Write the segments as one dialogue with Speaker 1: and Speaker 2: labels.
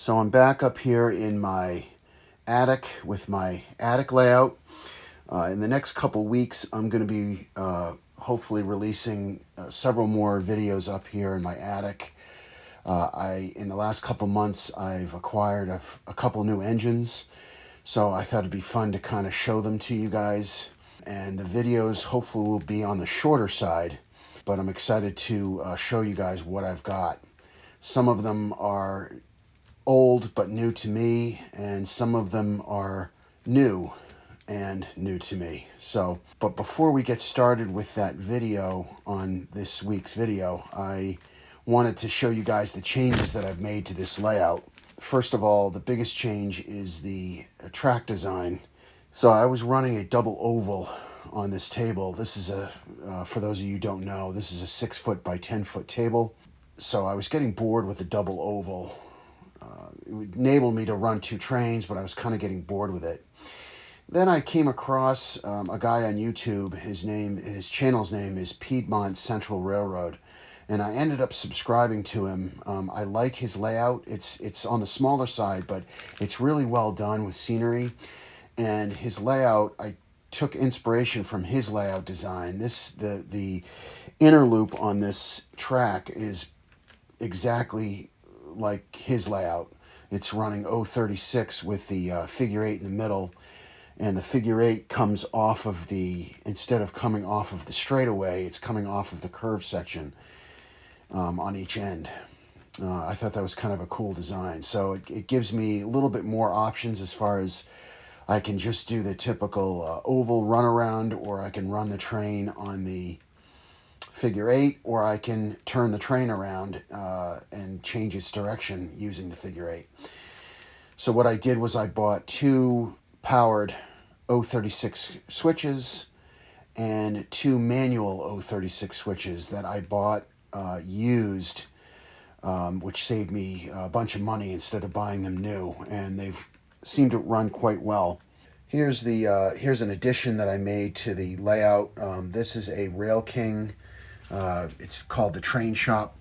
Speaker 1: So I'm back up here in my attic with my attic layout. In the next couple weeks, I'm going to be hopefully releasing several more videos up here in my attic. In the last couple months, I've acquired a couple new engines, so I thought it'd be fun to kind of show them to you guys. And the videos hopefully will be on the shorter side, but I'm excited to show you guys what I've got. Some of them are old but new to me, and some of them are new and new to me. But before we get started with that video on this week's video, I wanted to show you guys the changes that I've made to this layout. First of all, the biggest change is the track design. So I was running a double oval on this table. This is for those of you who don't know, this is a 6 foot by 10 foot table. So I was getting bored with the double oval. It would enable me to run 2 trains, but I was kind of getting bored with it. Then I came across a guy on YouTube. His channel's name is Piedmont Central Railroad, and I ended up subscribing to him. I like his layout. It's on the smaller side, but it's really well done with scenery. And his layout, I took inspiration from his layout design. The inner loop on this track is exactly like his layout. It's running 036 with the figure 8 in the middle, and the figure 8 comes off of instead of coming off of the straightaway, it's coming off of the curve section on each end. I thought that was kind of a cool design. So it gives me a little bit more options as far as I can just do the typical oval runaround, or I can run the train on the figure 8, or I can turn the train around and change its direction using the figure 8. So what I did was I bought 2 powered 036 switches and 2 manual 036 switches that I bought used, which saved me a bunch of money instead of buying them new, and they've seemed to run quite well. Here's an addition that I made to the layout. This is a Rail King. It's called the Train Shop,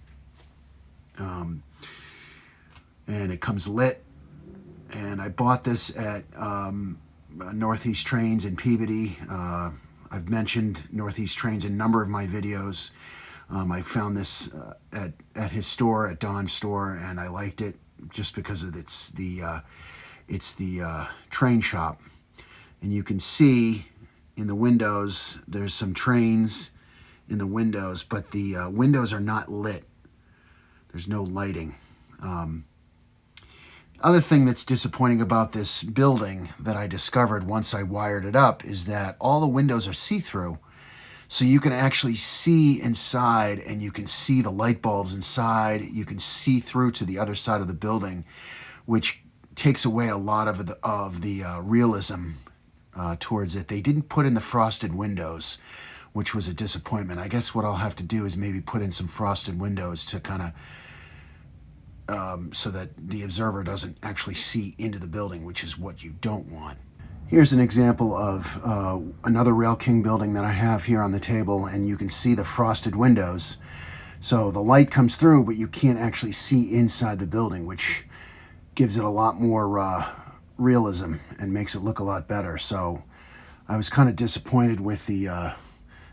Speaker 1: and it comes lit. And I bought this at Northeast Trains in Peabody. I've mentioned Northeast Trains in a number of my videos. I found this at his store, at Don's store, and I liked it just because of it's the train shop. And you can see in the windows there's some trains in the windows, but the windows are not lit. There's no lighting. Other thing that's disappointing about this building that I discovered once I wired it up is that all the windows are see-through. So you can actually see inside, and you can see the light bulbs inside. You can see through to the other side of the building, which takes away a lot of the realism towards it. They didn't put in the frosted windows, which was a disappointment. I guess what I'll have to do is maybe put in some frosted windows to kind of so that the observer doesn't actually see into the building, which is what you don't want. Here's an example of another Rail King building that I have here on the table, and you can see the frosted windows. So the light comes through, but you can't actually see inside the building, which gives it a lot more realism and makes it look a lot better. So I was kind of disappointed with the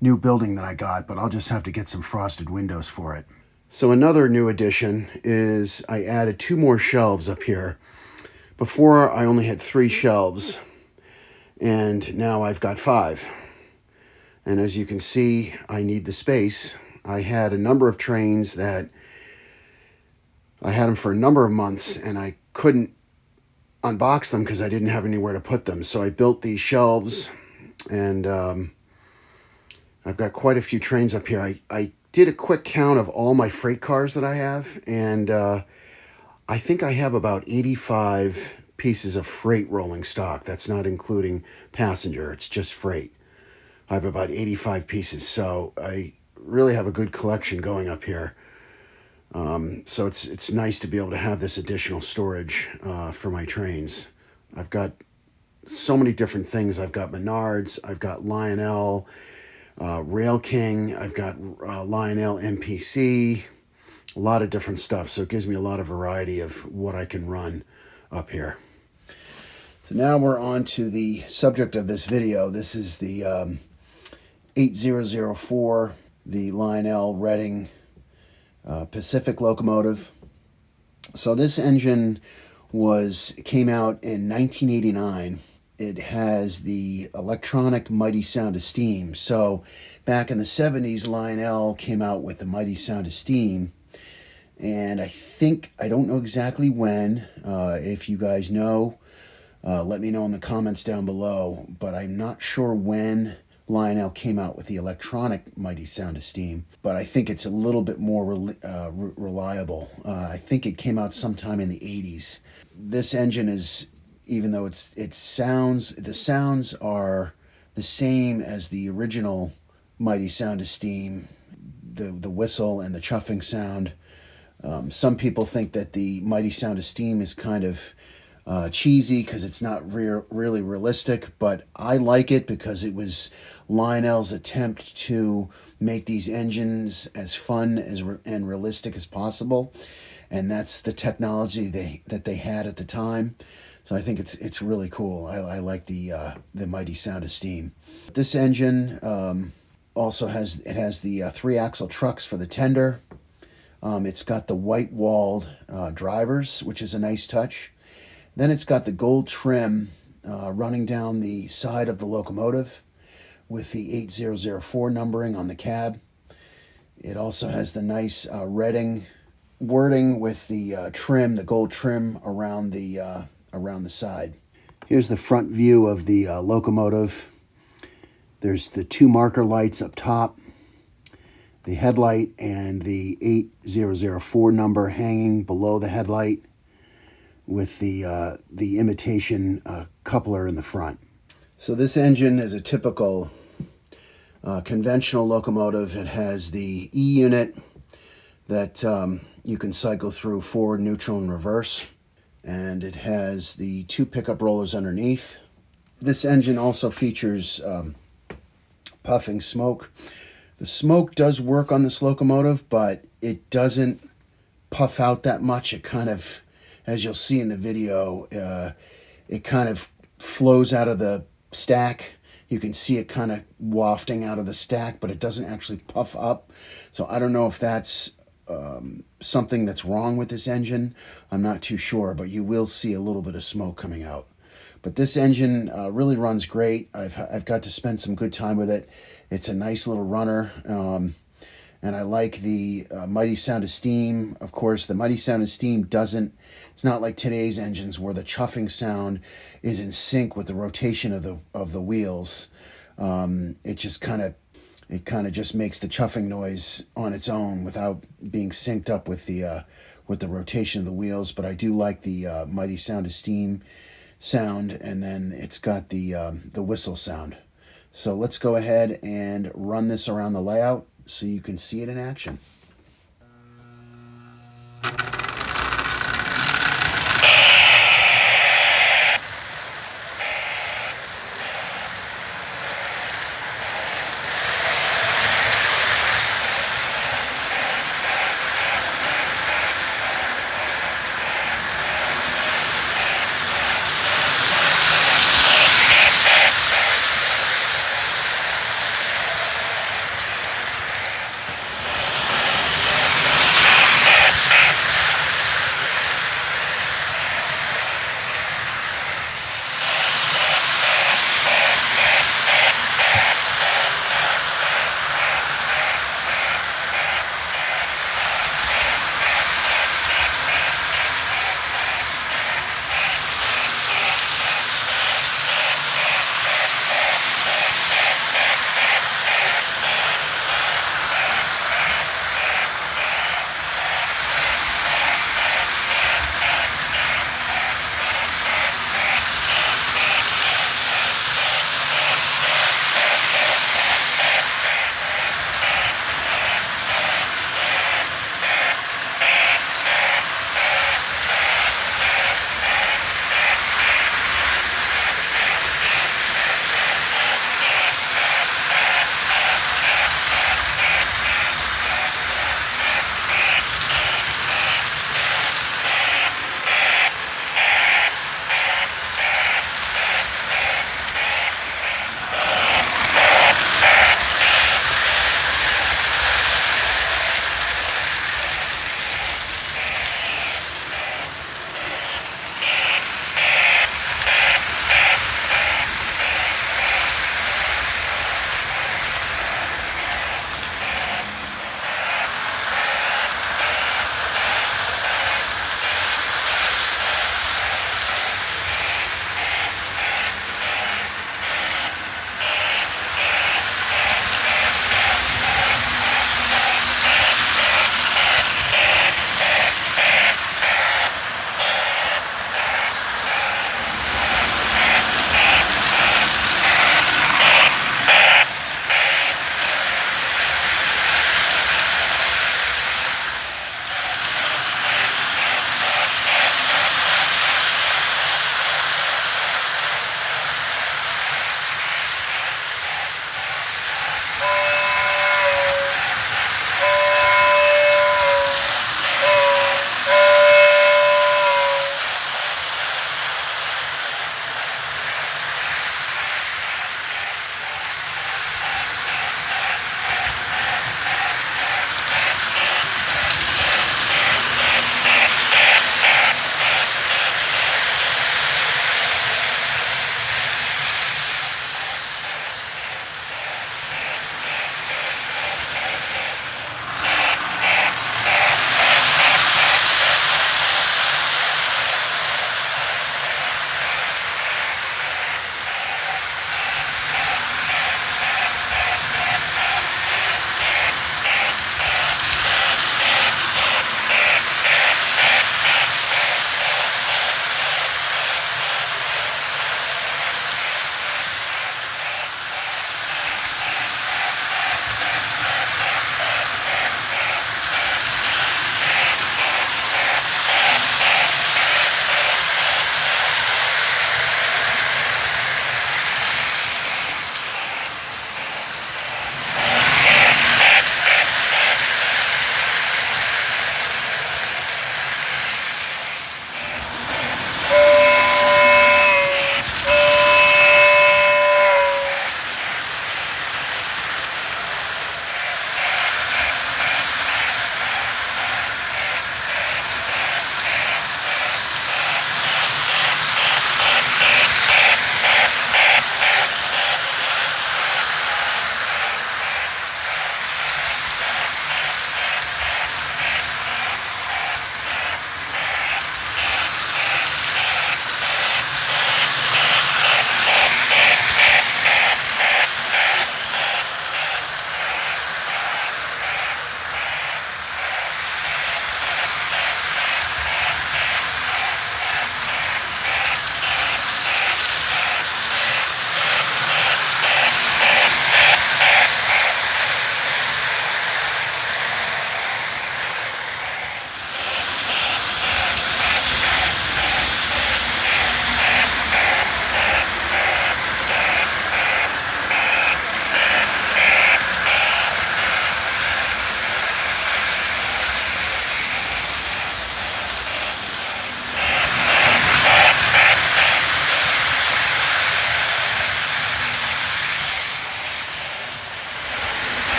Speaker 1: new building that I got, but I'll just have to get some frosted windows for it. So another new addition is I added 2 more shelves up here. Before I only had 3 shelves, and now I've got 5. And as you can see, I need the space. I had a number of trains that I had them for a number of months, and I couldn't unbox them because I didn't have anywhere to put them. So I built these shelves, and I've got quite a few trains up here. I did a quick count of all my freight cars that I have, and I think I have about 85 pieces of freight rolling stock. That's not including passenger, it's just freight. I have about 85 pieces, so I really have a good collection going up here. So it's nice to be able to have this additional storage for my trains. I've got so many different things. I've got Menards, I've got Lionel, Rail King, I've got Lionel MPC, a lot of different stuff. So it gives me a lot of variety of what I can run up here. So now we're on to the subject of this video. This is the 8004, the Lionel Reading Pacific locomotive. So this engine came out in 1989. It has the electronic Mighty Sound of Steam. So back in the 70s, Lionel came out with the Mighty Sound of Steam. And I don't know exactly when. If you guys know, let me know in the comments down below. But I'm not sure when Lionel came out with the electronic Mighty Sound of Steam. But I think it's a little bit more reliable. I think it came out sometime in the 80s. This engine is, even though the sounds are the same as the original Mighty Sound of Steam, the whistle and the chuffing sound. Some people think that the Mighty Sound of Steam is kind of cheesy because it's not really realistic, but I like it because it was Lionel's attempt to make these engines as fun and realistic as possible, and that's the technology that they had at the time. So I think it's really cool. I like the Mighty Sound of Steam. This engine also has the 3-axle trucks for the tender. It's got the white-walled drivers, which is a nice touch. Then it's got the gold trim running down the side of the locomotive with the 8004 numbering on the cab. It also has the nice Reading wording with the trim, the gold trim around the side. Here's the front view of the locomotive. There's the 2 marker lights up top, the headlight and the 8004 number hanging below the headlight with the imitation coupler in the front. So this engine is a typical conventional locomotive. It has the E unit that you can cycle through forward, neutral, and reverse. And it has the 2 pickup rollers underneath. This engine also features puffing smoke. The smoke does work on this locomotive, but it doesn't puff out that much. It kind of, as you'll see in the video, it kind of flows out of the stack. You can see it kind of wafting out of the stack, but it doesn't actually puff up. So I don't know if that's something that's wrong with this engine. I'm not too sure, but you will see a little bit of smoke coming out. But this engine really runs great. I've got to spend some good time with it. It's a nice little runner, and I like the Mighty Sound of Steam. Of course, the Mighty Sound of Steam it's not like today's engines where the chuffing sound is in sync with the rotation of the wheels. It kind of just makes the chuffing noise on its own without being synced up with the rotation of the wheels. But I do like the Mighty Sound of Steam sound, and then it's got the whistle sound. So let's go ahead and run this around the layout so you can see it in action.